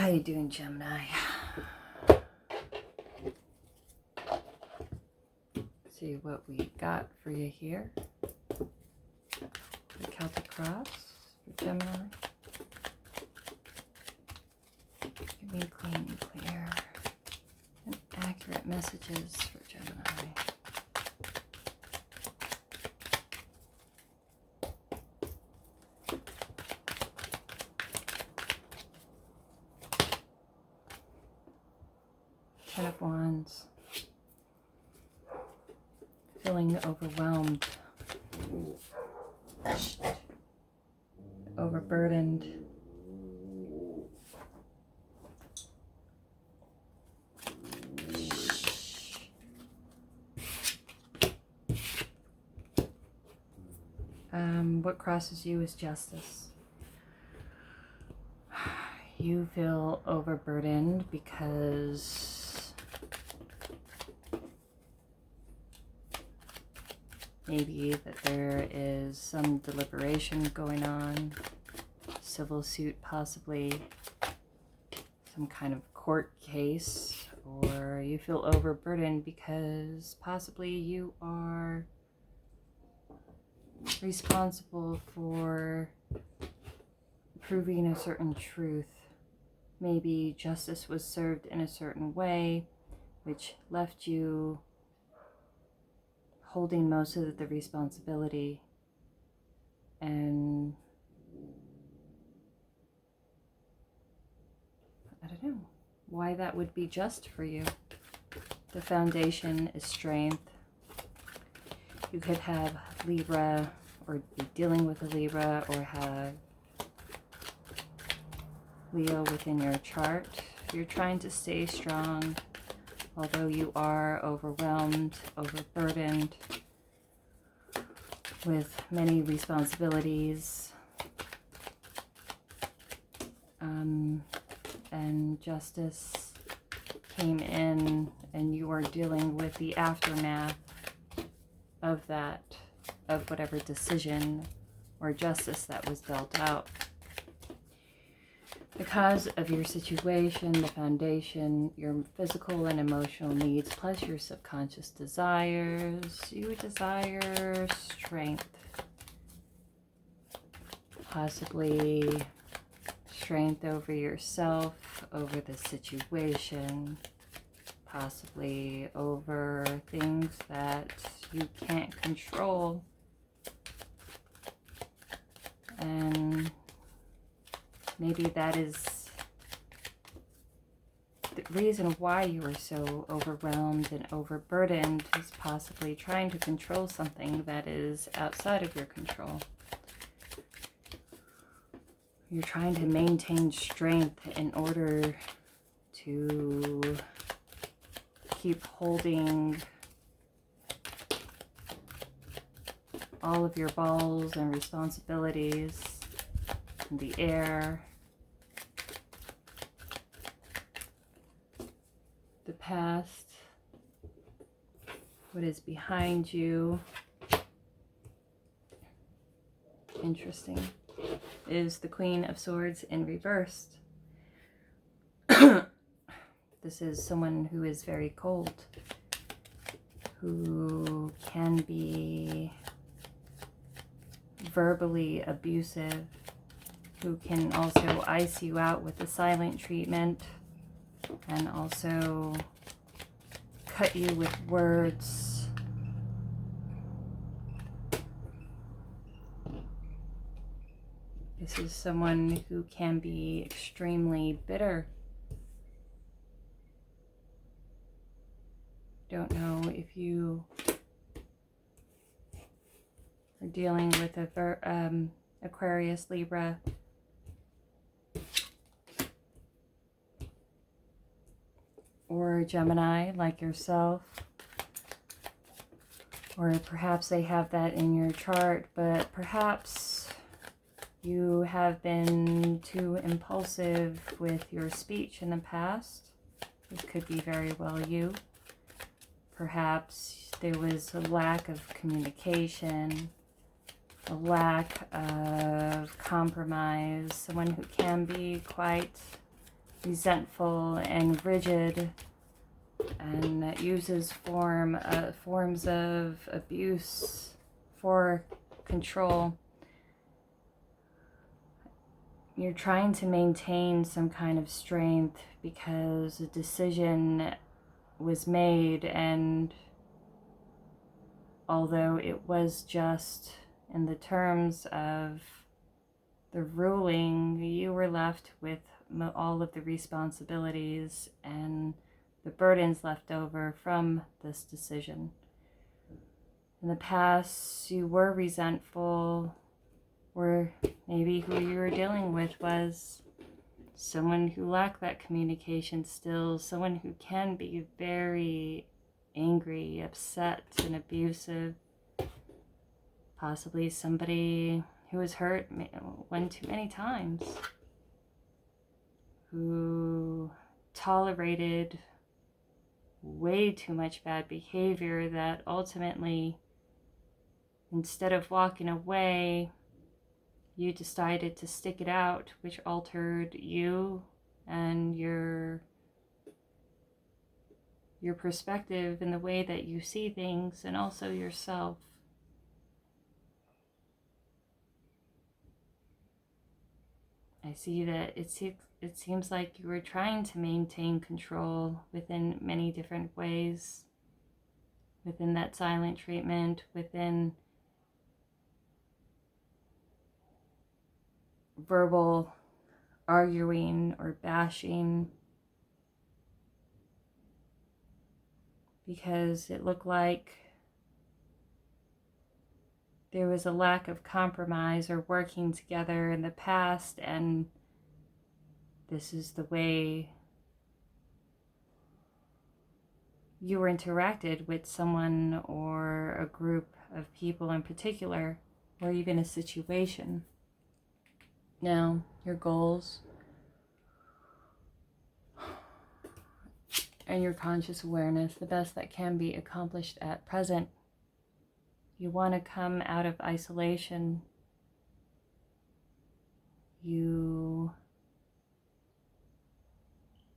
How you doing, Gemini? See what we got for you here. The Celtic Cross for Gemini. Give me clean, clear, and accurate messages for Gemini. Ten of Wands. Feeling overwhelmed, overburdened. What crosses you is justice. You feel overburdened because maybe that there is some deliberation going on, civil suit possibly, some kind of court case, or you feel overburdened because possibly you are responsible for proving a certain truth. Maybe justice was served in a certain way, which left you holding most of the responsibility, and I don't know why that would be just for you. The foundation is strength. You could have Libra or be dealing with a Libra or have Leo within your chart. You're trying to stay strong, although you are overwhelmed, overburdened with many responsibilities. And justice came in, and you are dealing with the aftermath of that, of whatever decision or justice that was dealt out. Because of your situation, the foundation, your physical and emotional needs, plus your subconscious desires, you desire strength. Possibly strength over yourself, over the situation, possibly over things that you can't control. And maybe that is the reason why you are so overwhelmed and overburdened, is possibly trying to control something that is outside of your control. You're trying to maintain strength in order to keep holding all of your balls and responsibilities in the air. The past, what is behind you, interesting, is the Queen of Swords in reversed. This is someone who is very cold, who can be verbally abusive, who can also ice you out with the silent treatment, and also cut you with words. This is someone who can be extremely bitter. Don't know if you are dealing with a Aquarius, Libra, or Gemini like yourself, or perhaps they have that in your chart, but perhaps you have been too impulsive with your speech in the past. It could be very well you. Perhaps there was a lack of communication, a lack of compromise, someone who can be quite resentful and rigid, and that uses forms of abuse for control. You're trying to maintain some kind of strength because a decision was made, and although it was just in the terms of the ruling, you were left with all of the responsibilities and the burdens left over from this decision. In the past, you were resentful, or maybe who you were dealing with was someone who lacked that communication skills, someone who can be very angry, upset, and abusive. Possibly somebody who was hurt one too many times, who tolerated way too much bad behavior that ultimately, instead of walking away, you decided to stick it out, which altered you and your perspective and the way that you see things, and also yourself. I see that it seems like you were trying to maintain control within many different ways, within that silent treatment, within verbal arguing or bashing, because it looked like there was a lack of compromise or working together in the past, and this is the way you were interacted with someone or a group of people in particular, or even a situation. Now, your goals and your conscious awareness, the best that can be accomplished at present. You want to come out of isolation. You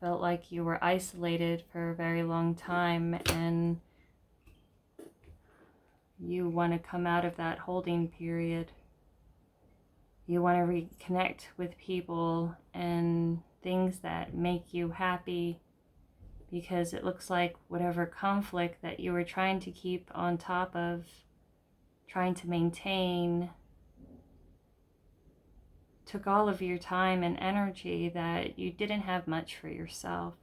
felt like you were isolated for a very long time, and you want to come out of that holding period. You want to reconnect with people and things that make you happy, because it looks like whatever conflict that you were trying to keep on top of, trying to maintain, took all of your time and energy that you didn't have much for yourself.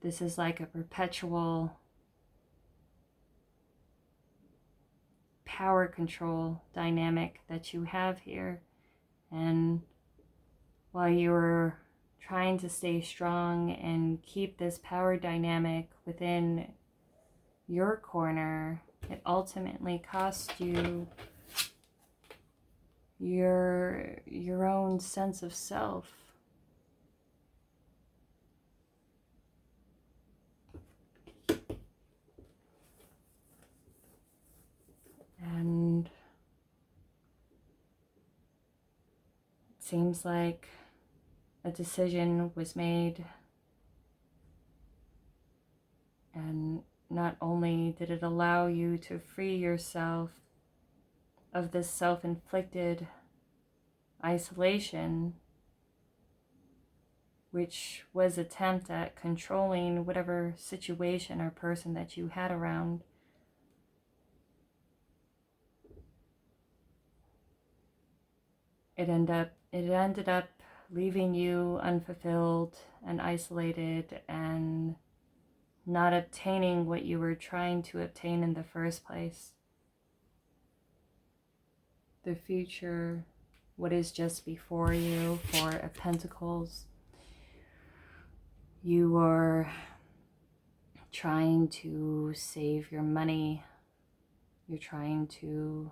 This is like a perpetual power control dynamic that you have here. And while you're trying to stay strong and keep this power dynamic within your corner, it ultimately cost you your own sense of self. And it seems like a decision was made, and not only did it allow you to free yourself of this self-inflicted isolation, which was an attempt at controlling whatever situation or person that you had around. It ended up leaving you unfulfilled and isolated and not obtaining what you were trying to obtain in the first place. The future, what is just before you, Four of Pentacles. You are trying to save your money. You're trying to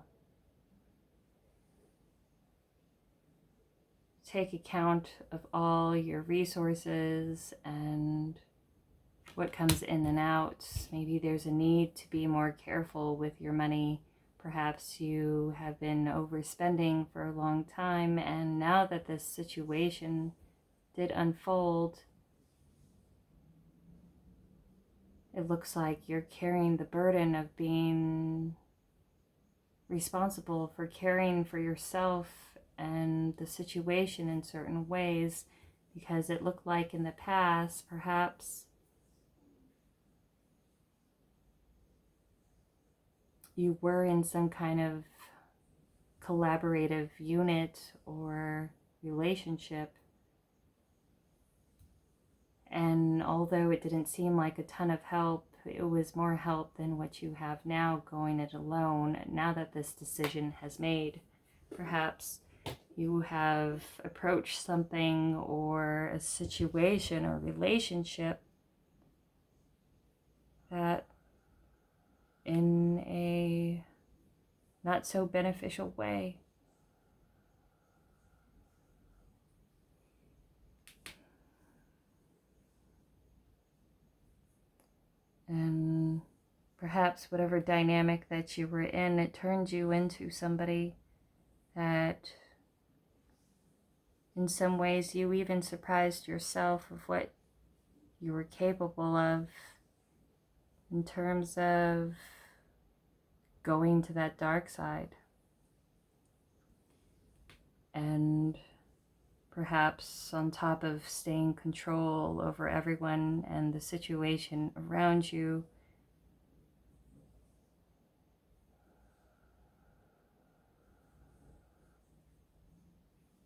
take account of all your resources and what comes in and out. Maybe there's a need to be more careful with your money. Perhaps you have been overspending for a long time, and now that this situation did unfold, it looks like you're carrying the burden of being responsible for caring for yourself and the situation in certain ways, because it looked like in the past, perhaps you were in some kind of collaborative unit or relationship. And although it didn't seem like a ton of help, it was more help than what you have now going it alone. Now that this decision has made, perhaps you have approached something or a situation or relationship that in a not so beneficial way. And perhaps whatever dynamic that you were in, it turned you into somebody that in some ways you even surprised yourself of what you were capable of in terms of going to that dark side. And perhaps on top of staying control over everyone and the situation around you,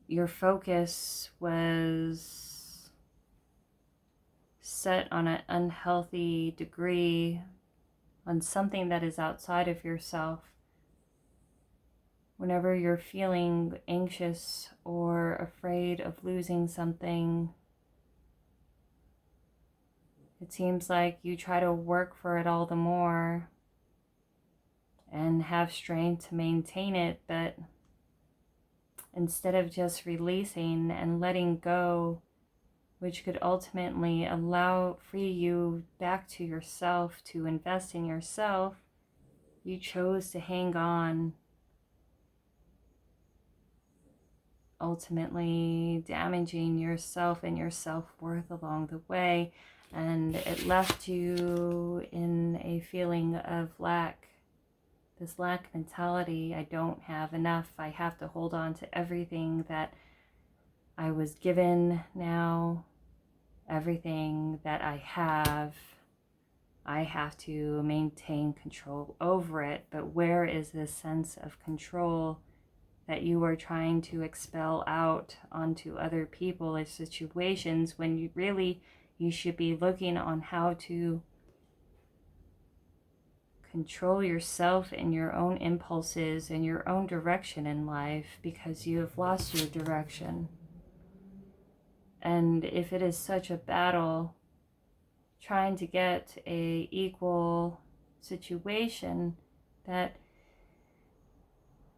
your focus was set on an unhealthy degree on something that is outside of yourself. Whenever you're feeling anxious or afraid of losing something, it seems like you try to work for it all the more and have strength to maintain it, but instead of just releasing and letting go, which could ultimately free you back to yourself, to invest in yourself, you chose to hang on, ultimately damaging yourself and your self-worth along the way. And it left you in a feeling of lack. This lack mentality, I don't have enough, I have to hold on to everything that I was given now, everything that I have to maintain control over it. But where is this sense of control that you are trying to expel out onto other people or situations, when you should be looking on how to control yourself and your own impulses and your own direction in life, because you have lost your direction. And if it is such a battle trying to get a equal situation, that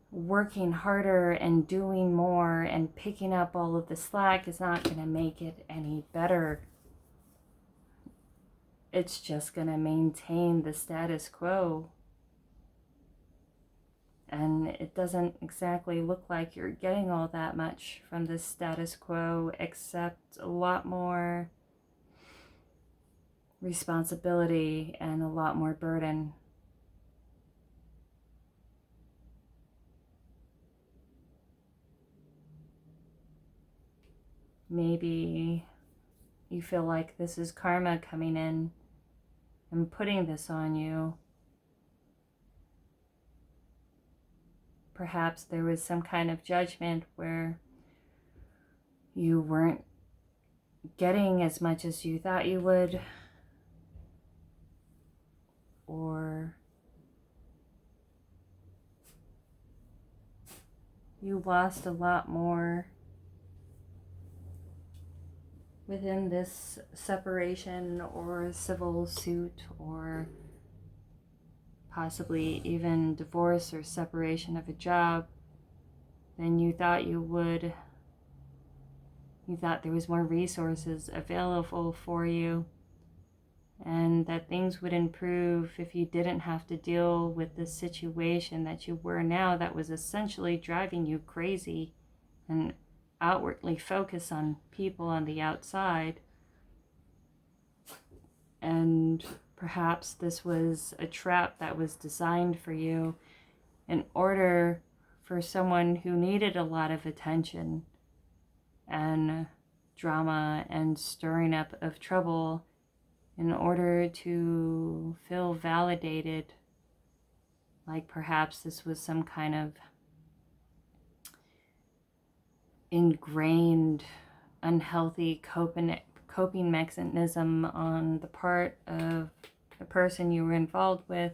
working harder and doing more and picking up all of the slack is not going to make it any better. It's just going to maintain the status quo. And it doesn't exactly look like you're getting all that much from this status quo, except a lot more responsibility and a lot more burden. Maybe you feel like this is karma coming in and putting this on you. Perhaps there was some kind of judgment where you weren't getting as much as you thought you would, or you lost a lot more within this separation or civil suit, or possibly even divorce or separation of a job, than you thought you would. You thought there was more resources available for you, and that things would improve if you didn't have to deal with this situation that you were now, that was essentially driving you crazy. And outwardly focus on people on the outside. And perhaps this was a trap that was designed for you in order for someone who needed a lot of attention and drama and stirring up of trouble, in order to feel validated, like perhaps this was some kind of ingrained unhealthy coping mechanism on the part of the person you were involved with,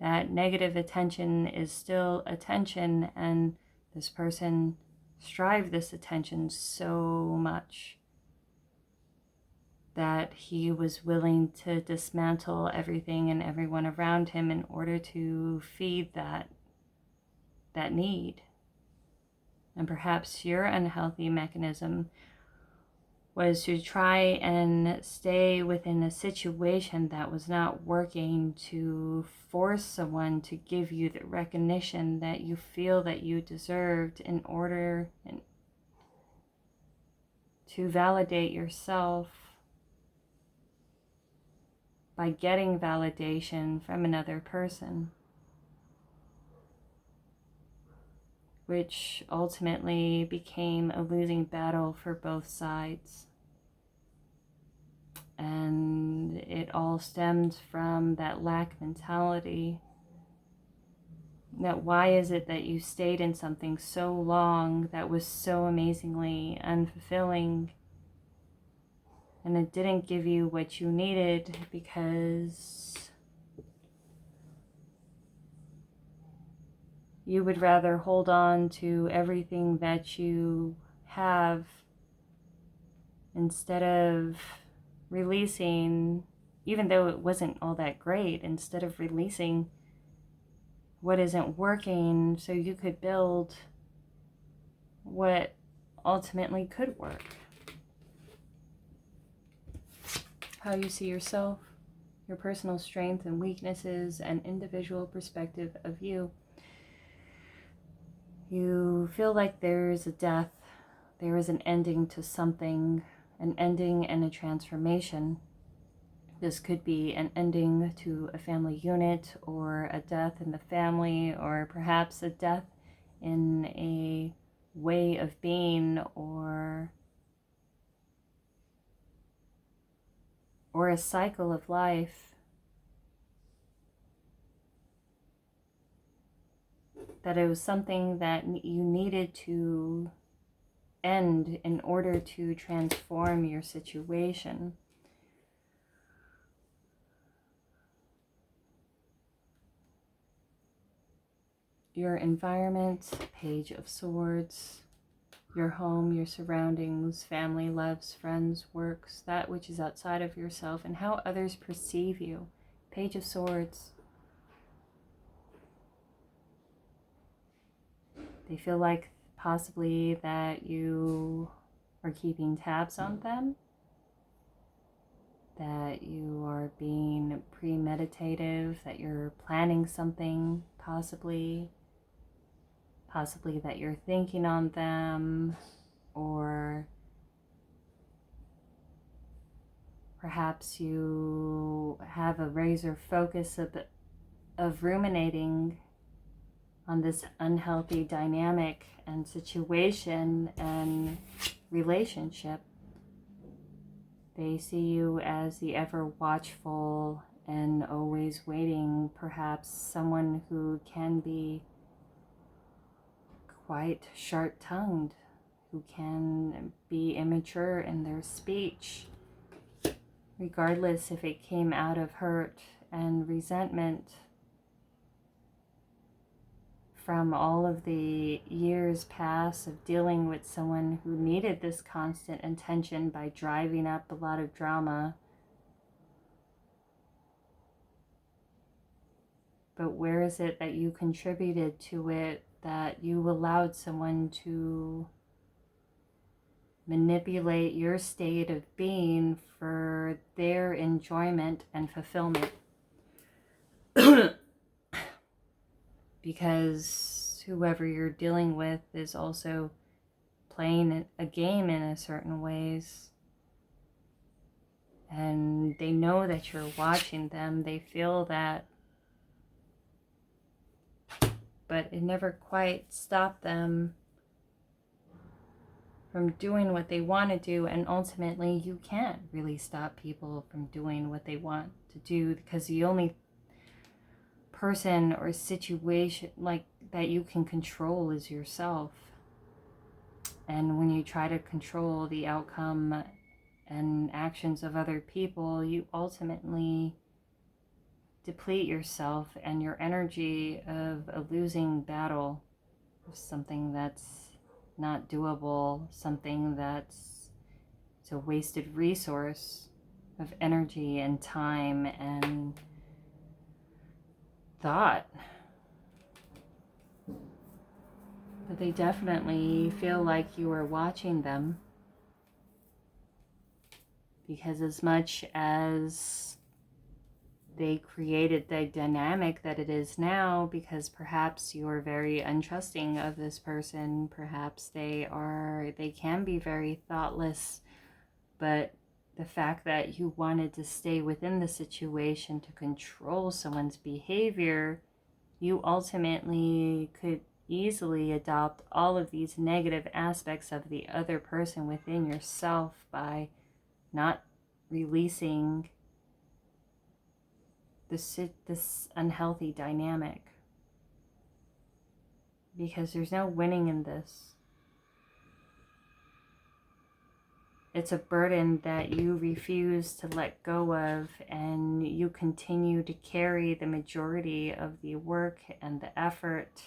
that negative attention is still attention, and this person strived this attention so much that he was willing to dismantle everything and everyone around him in order to feed that need. And perhaps your unhealthy mechanism was to try and stay within a situation that was not working, to force someone to give you the recognition that you feel that you deserved, in order to validate yourself by getting validation from another person, which ultimately became a losing battle for both sides. And it all stemmed from that lack mentality. That why is it that you stayed in something so long that was so amazingly unfulfilling, and it didn't give you what you needed because you would rather hold on to everything that you have instead of releasing, even though it wasn't all that great, instead of releasing what isn't working so you could build what ultimately could work. How you see yourself, your personal strengths and weaknesses, and individual perspective of you. You feel like there is a death, there is an ending to something, an ending and a transformation. This could be an ending to a family unit, or a death in the family, or perhaps a death in a way of being, or a cycle of life that it was something that you needed to end in order to transform your situation. Your environment, Page of Swords, your home, your surroundings, family, loves, friends, works, that which is outside of yourself, and how others perceive you, Page of Swords. They feel like possibly that you are keeping tabs on them, that you are being premeditative, that you're planning something, possibly that you're thinking on them, or perhaps you have a razor focus of ruminating on this unhealthy dynamic and situation and relationship. They see you as the ever watchful and always waiting, perhaps someone who can be quite sharp-tongued, who can be immature in their speech, regardless if it came out of hurt and resentment from all of the years past of dealing with someone who needed this constant attention by driving up a lot of drama. But where is it that you contributed to it, that you allowed someone to manipulate your state of being for their enjoyment and fulfillment? Because whoever you're dealing with is also playing a game in a certain ways. And they know that you're watching them. They feel that. But it never quite stopped them from doing what they want to do. And ultimately, you can't really stop people from doing what they want to do, because the only person or situation like that you can control is yourself. And when you try to control the outcome and actions of other people, you ultimately deplete yourself and your energy of a losing battle, something that's not doable, something that's a wasted resource of energy and time and thought. But they definitely feel like you are watching them, because as much as they created the dynamic that it is now, because perhaps you're very untrusting of this person, perhaps they can be very thoughtless, but the fact that you wanted to stay within the situation to control someone's behavior, you ultimately could easily adopt all of these negative aspects of the other person within yourself by not releasing this unhealthy dynamic, because there's no winning in this. It's a burden that you refuse to let go of, and you continue to carry the majority of the work and the effort.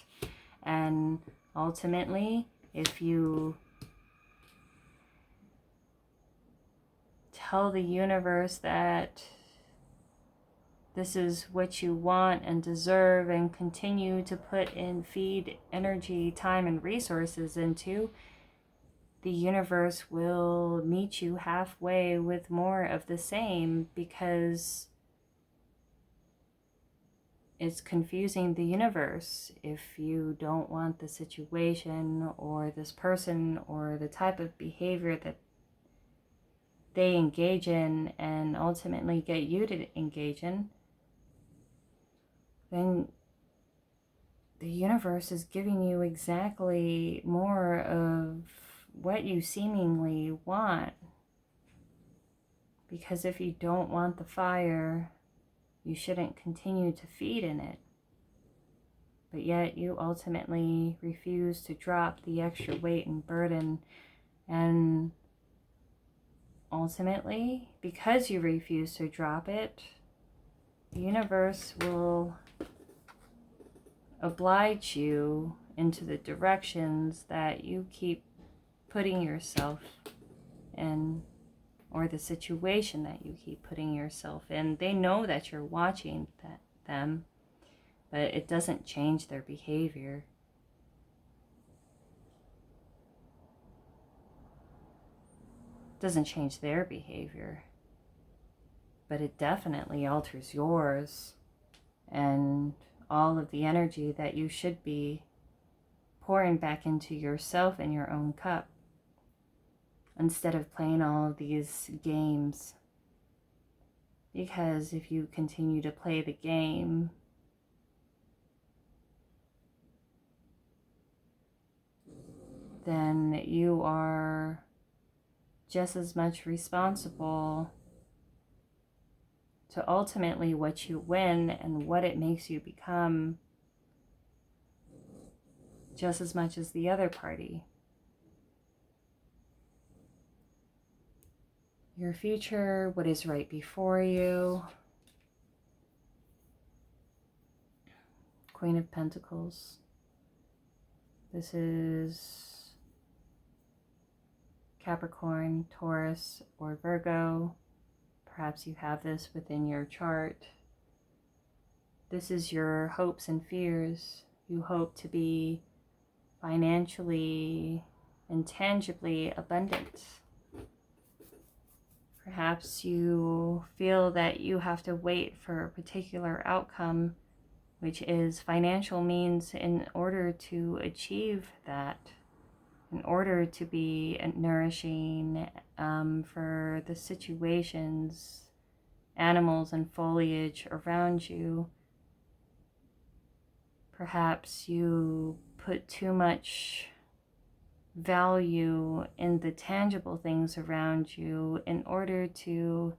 And ultimately, if you tell the universe that this is what you want and deserve, and continue to put in, feed energy, time, and resources into, the universe will meet you halfway with more of the same, because it's confusing the universe. If you don't want the situation or this person or the type of behavior that they engage in and ultimately get you to engage in, then the universe is giving you exactly more of what you seemingly want. Because if you don't want the fire, you shouldn't continue to feed in it. But yet you ultimately refuse to drop the extra weight and burden. And ultimately, because you refuse to drop it, the universe will oblige you into the directions that you keep putting yourself in, or the situation that you keep putting yourself in. They know that you're watching them, but it doesn't change their behavior. It doesn't change their behavior, but it definitely alters yours and all of the energy that you should be pouring back into yourself and your own cup, instead of playing all of these games. Because if you continue to play the game, then you are just as much responsible to ultimately what you win and what it makes you become, just as much as the other party. Your future, what is right before you. Queen of Pentacles. This is Capricorn, Taurus, or Virgo. Perhaps you have this within your chart. This is your hopes and fears. You hope to be financially and tangibly abundant. Perhaps you feel that you have to wait for a particular outcome, which is financial means, in order to achieve that. in order to be nourishing for the situations, animals and foliage around you. Perhaps you put too much value in the tangible things around you in order to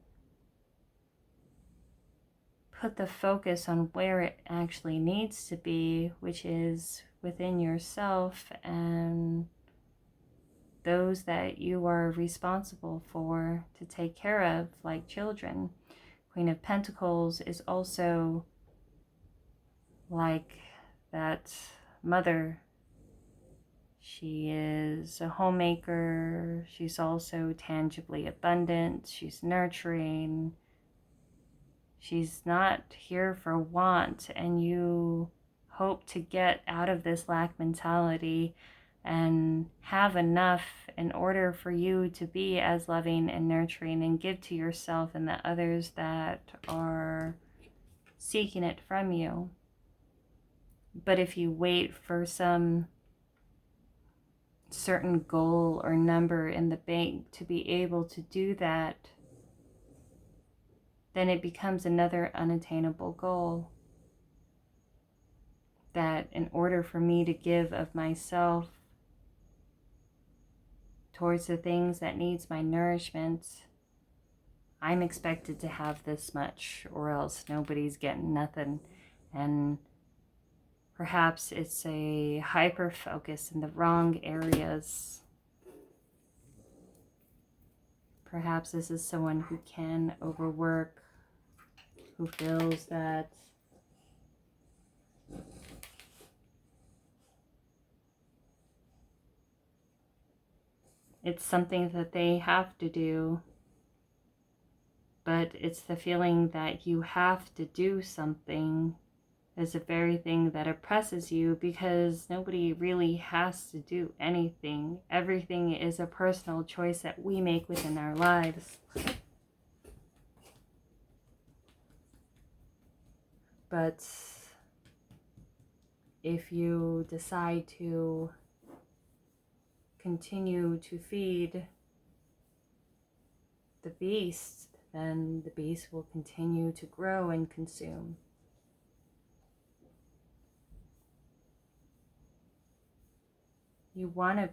put the focus on where it actually needs to be, which is within yourself and those that you are responsible for to take care of, like children. Queen of Pentacles is also like that mother. She is a homemaker. She's also tangibly abundant. She's nurturing. She's not here for want, and you hope to get out of this lack mentality and have enough in order for you to be as loving and nurturing and give to yourself and the others that are seeking it from you. But if you wait for some certain goal or number in the bank to be able to do that, then it becomes another unattainable goal. That in order for me to give of myself towards the things that needs my nourishment, I'm expected to have this much, or else nobody's getting nothing. And perhaps it's a hyper focus in the wrong areas. Perhaps this is someone who can overwork, who feels that it's something that they have to do, but it's the feeling that you have to do something is the very thing that oppresses you, because nobody really has to do anything. Everything is a personal choice that we make within our lives. But if you decide to continue to feed the beast, then the beast will continue to grow and consume. You want to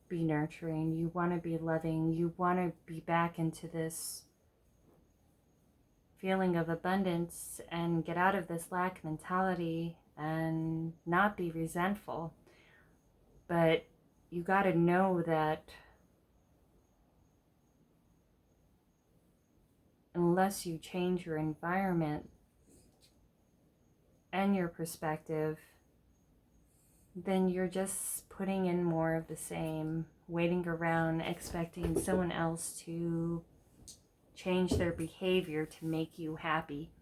be nurturing, you want to be loving, you want to be back into this feeling of abundance and get out of this lack mentality and not be resentful. But you got to know that unless you change your environment and your perspective, then you're just putting in more of the same, waiting around, expecting someone else to change their behavior to make you happy.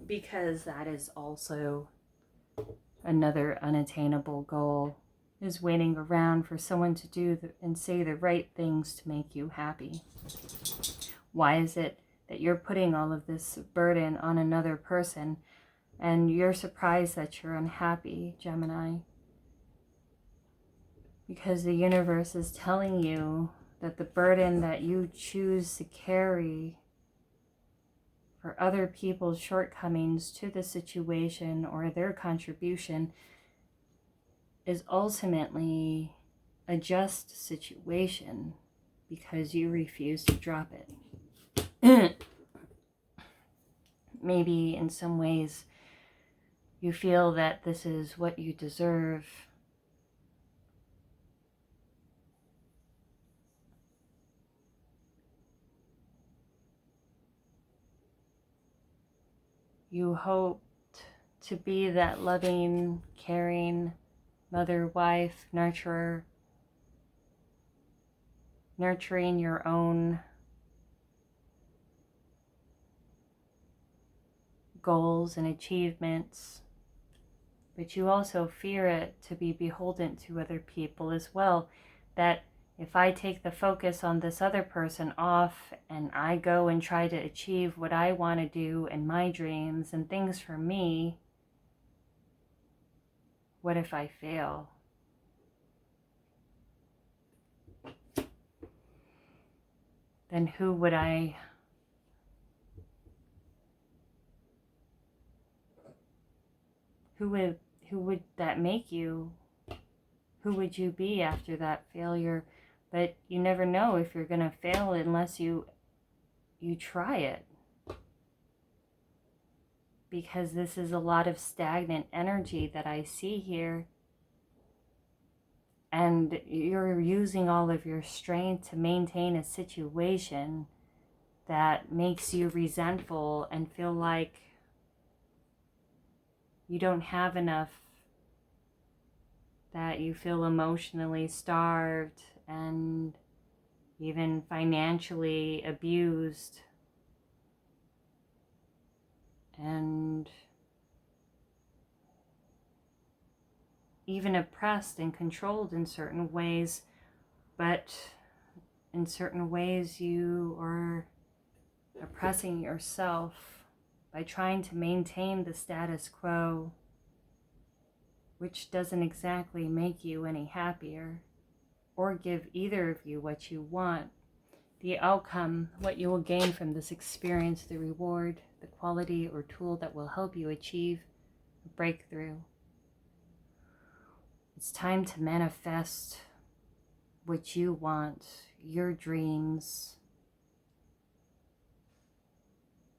Because that is also another unattainable goal, is waiting around for someone to do and say the right things to make you happy. Why is it that you're putting all of this burden on another person and you're surprised that you're unhappy, Gemini? Because the universe is telling you that the burden that you choose to carry for other people's shortcomings to the situation or their contribution is ultimately a just situation because you refuse to drop it. Maybe in some ways you feel that this is what you deserve. You hoped to be that loving, caring mother, wife, nurturer, nurturing your own goals and achievements, but you also fear it to be beholden to other people as well, that if I take the focus on this other person off and I go and try to achieve what I want to do and my dreams and things for me, what if I fail? then who would that make you? Who would you be after that failure? But you never know if you're going to fail unless you try it. Because this is a lot of stagnant energy that I see here. And you're using all of your strength to maintain a situation that makes you resentful and feel like you don't have enough, that you feel emotionally starved and even financially abused and even oppressed and controlled in certain ways. But in certain ways you are oppressing yourself by trying to maintain the status quo, which doesn't exactly make you any happier or give either of you what you want. The outcome, what you will gain from this experience, the reward, the quality or tool that will help you achieve a breakthrough. It's time to manifest what you want, your dreams,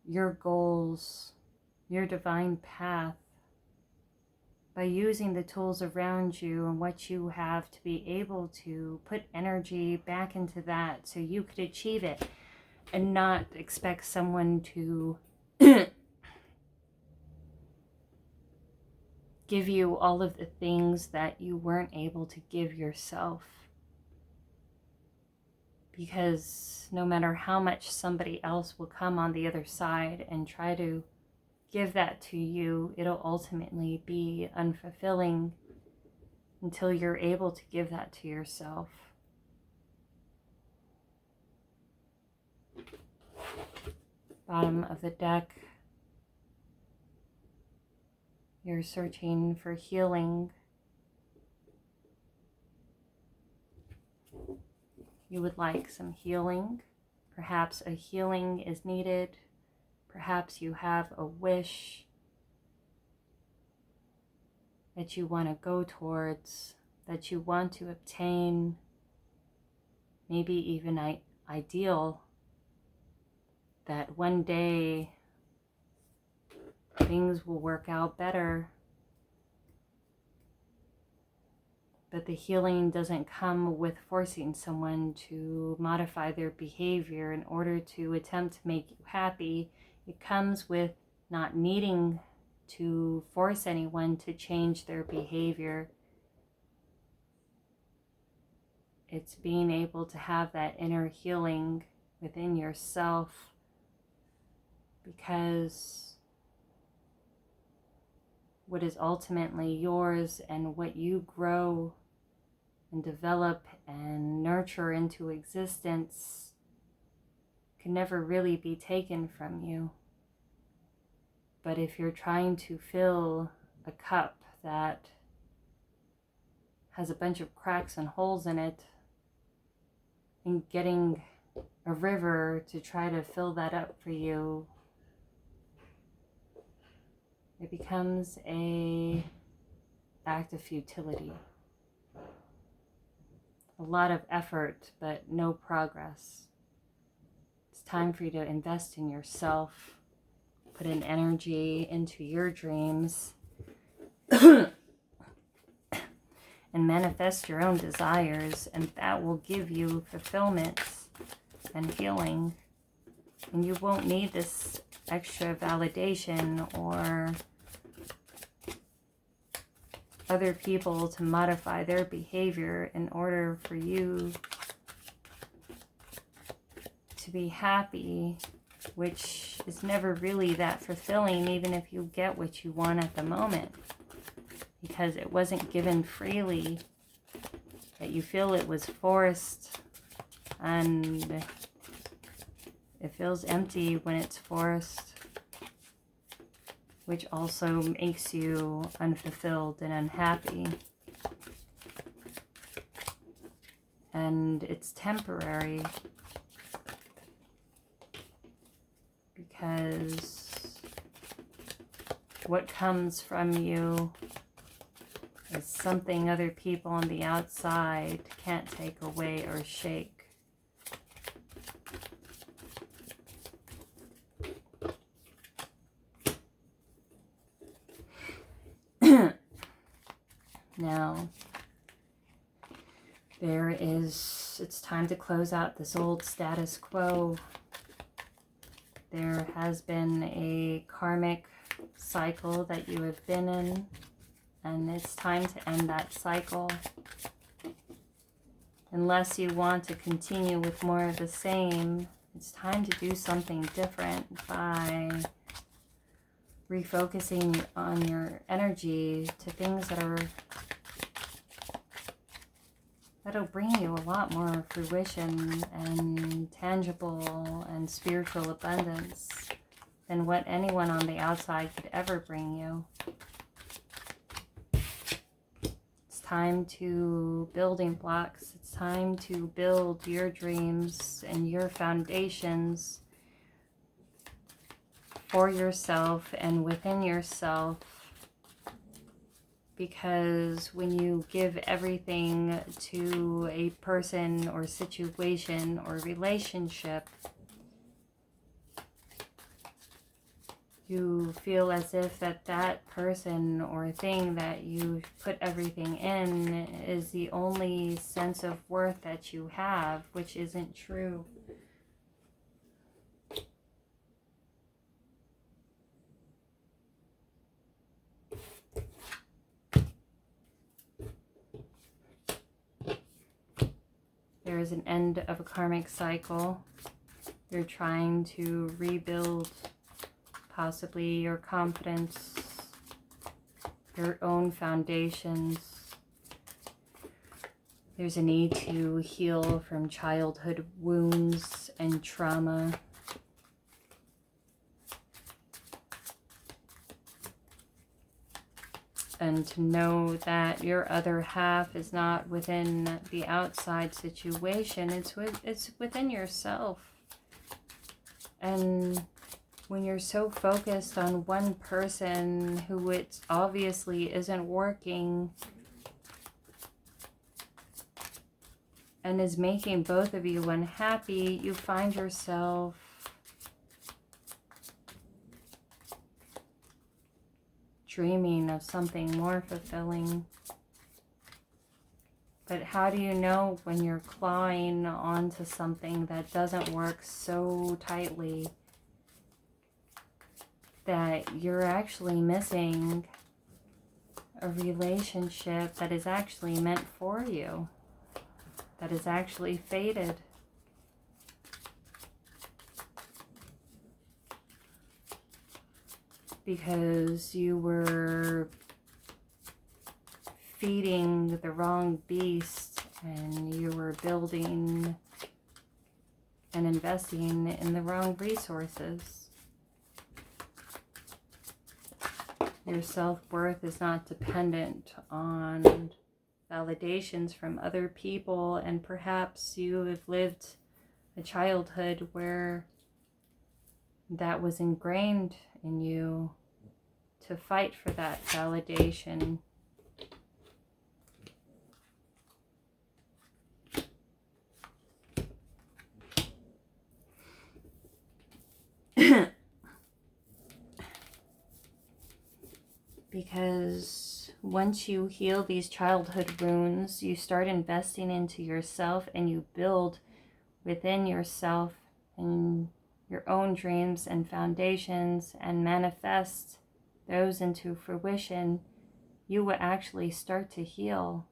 your goals, your divine path, by using the tools around you and what you have to be able to put energy back into that so you could achieve it and not expect someone to give you all of the things that you weren't able to give yourself. Because no matter how much somebody else will come on the other side and try to give that to you, it'll ultimately be unfulfilling until you're able to give that to yourself. Bottom of the deck, you're searching for healing. You would like some healing. Perhaps a healing is needed. Perhaps you have a wish that you want to go towards, that you want to obtain, maybe even an ideal that one day things will work out better. But the healing doesn't come with forcing someone to modify their behavior in order to attempt to make you happy. It comes with not needing to force anyone to change their behavior. It's being able to have that inner healing within yourself, because what is ultimately yours and what you grow and develop and nurture into existence can never really be taken from you. But if you're trying to fill a cup that has a bunch of cracks and holes in it, and getting a river to try to fill that up for you, it becomes an act of futility. A lot of effort, but no progress. It's time for you to invest in yourself, put in energy into your dreams, and manifest your own desires, and that will give you fulfillment and healing. And you won't need this extra validation or other people to modify their behavior in order for you to be happy, which is never really that fulfilling, even if you get what you want at the moment, because it wasn't given freely, that you feel it was forced, and it feels empty when it's forced, which also makes you unfulfilled and unhappy. And it's temporary. because what comes from you is something other people on the outside can't take away or shake. Now, it's time to close out this old status quo. There has been a karmic cycle that you have been in, and it's time to end that cycle. Unless you want to continue with more of the same, it's time to do something different by refocusing on your energy to things that'll bring you a lot more fruition and tangible and spiritual abundance than what anyone on the outside could ever bring you. It's time to building blocks. It's time to build your dreams and your foundations for yourself and within yourself. Because when you give everything to a person or situation or relationship, you feel as if that person or thing that you put everything in is the only sense of worth that you have, which isn't true. There is an end of a karmic cycle. You're trying to rebuild possibly your confidence, your own foundations. There's a need to heal from childhood wounds and trauma. And to know that your other half is not within the outside situation, it's within yourself. And when you're so focused on one person who it obviously isn't working and is making both of you unhappy, you find yourself dreaming of something more fulfilling. But how do you know when you're clawing onto something that doesn't work so tightly that you're actually missing a relationship that is actually meant for you, that is actually fated? Because you were feeding the wrong beast and you were building and investing in the wrong resources. Your self-worth is not dependent on validations from other people, and perhaps you have lived a childhood where that was ingrained in you to fight for that validation. Because once you heal these childhood wounds, you start investing into yourself and you build within yourself and your own dreams and foundations and manifest those into fruition, you will actually start to heal.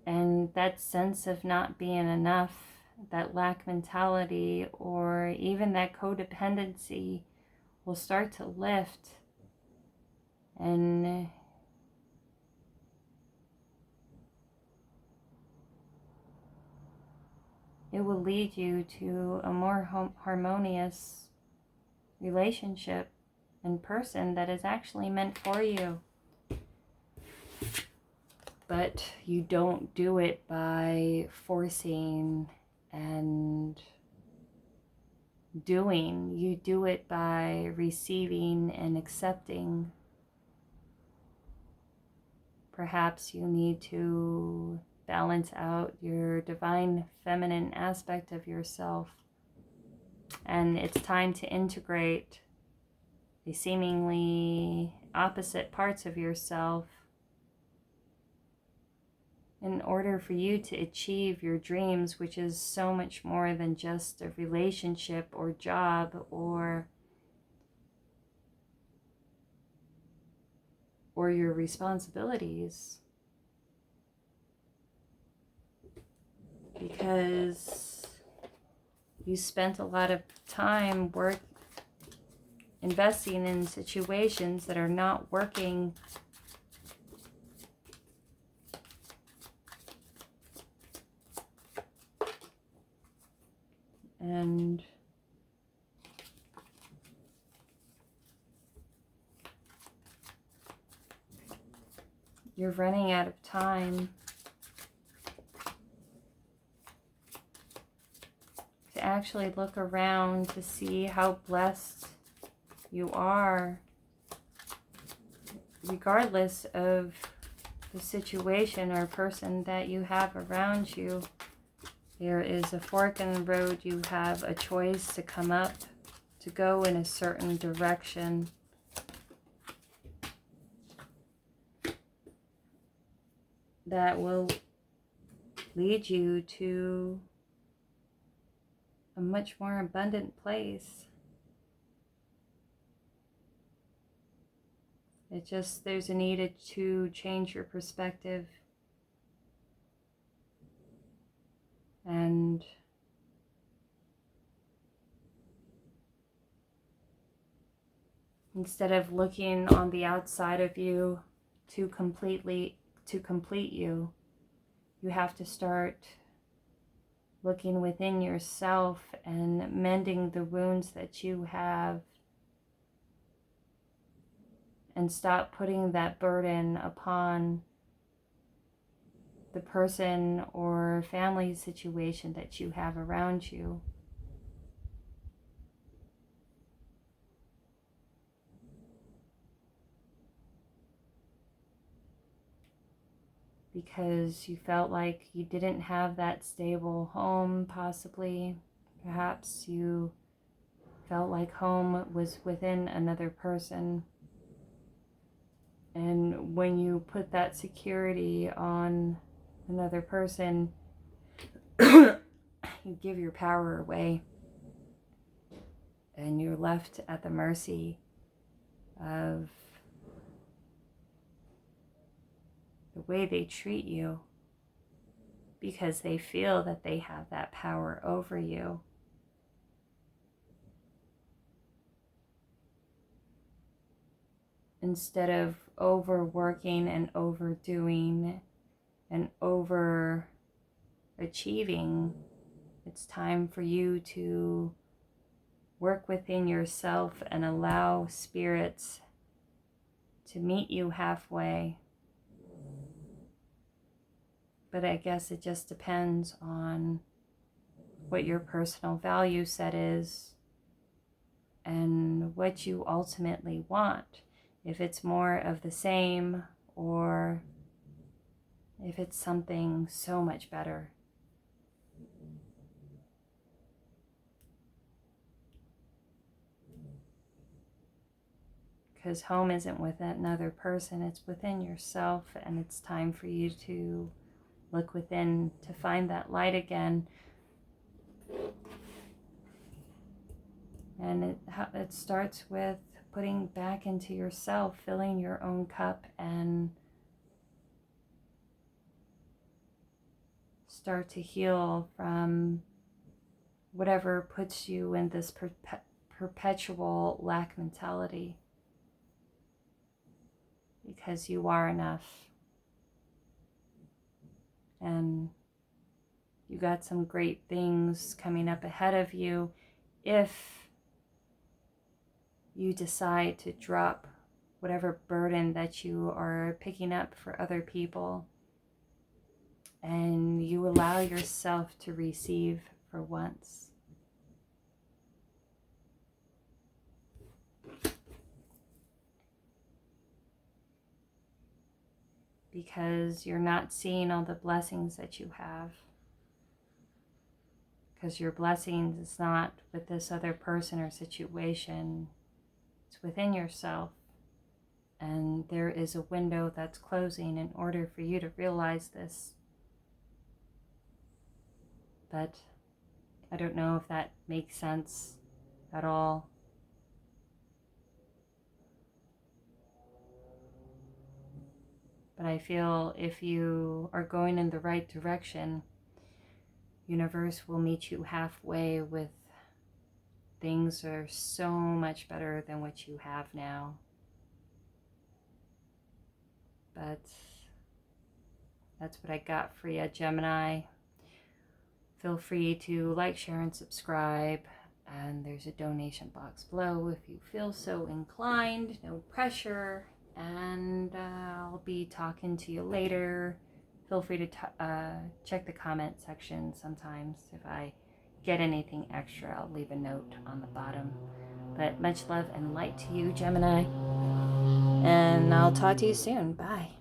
And that sense of not being enough, that lack mentality, or even that codependency will start to lift. And it will lead you to a more harmonious relationship and person that is actually meant for you. But you don't do it by forcing and doing. You do it by receiving and accepting. Perhaps you need to balance out your divine feminine aspect of yourself. And it's time to integrate the seemingly opposite parts of yourself in order for you to achieve your dreams, which is so much more than just a relationship or job or your responsibilities. Because you spent a lot of time investing in situations that are not working. And you're running out of time to actually look around to see how blessed you are, regardless of the situation or person that you have around you. There is a fork in the road. You have a choice to come up, to go in a certain direction. That will lead you to a much more abundant place. There's a need to change your perspective. And instead of looking on the outside of you to complete you, you have to start looking within yourself and mending the wounds that you have, and stop putting that burden upon the person or family situation that you have around you. Because you felt like you didn't have that stable home, possibly. Perhaps you felt like home was within another person. And when you put that security on another person, you give your power away. And you're left at the mercy of the way they treat you, because they feel that they have that power over you. Instead of overworking and overdoing and overachieving, it's time for you to work within yourself and allow spirits to meet you halfway. But I guess it just depends on what your personal value set is and what you ultimately want. If it's more of the same, or if it's something so much better. Because home isn't with another person, it's within yourself, and it's time for you to look within to find that light again. And it starts with putting back into yourself, filling your own cup, and start to heal from whatever puts you in this perpetual lack mentality. Because you are enough. And you got some great things coming up ahead of you if you decide to drop whatever burden that you are picking up for other people, and you allow yourself to receive for once. because you're not seeing all the blessings that you have. Because your blessings is not with this other person or situation, it's within yourself. And there is a window that's closing in order for you to realize this. But I don't know if that makes sense at all. But I feel if you are going in the right direction, universe will meet you halfway with things that are so much better than what you have now. But that's what I got for you, Gemini. Feel free to like, share, and subscribe. And there's a donation box below if you feel so inclined. No pressure. And I'll be talking to you later. Feel free to check the comment section sometimes. If I get anything extra, I'll leave a note on the bottom. But much love and light to you, Gemini. And I'll talk to you soon. Bye.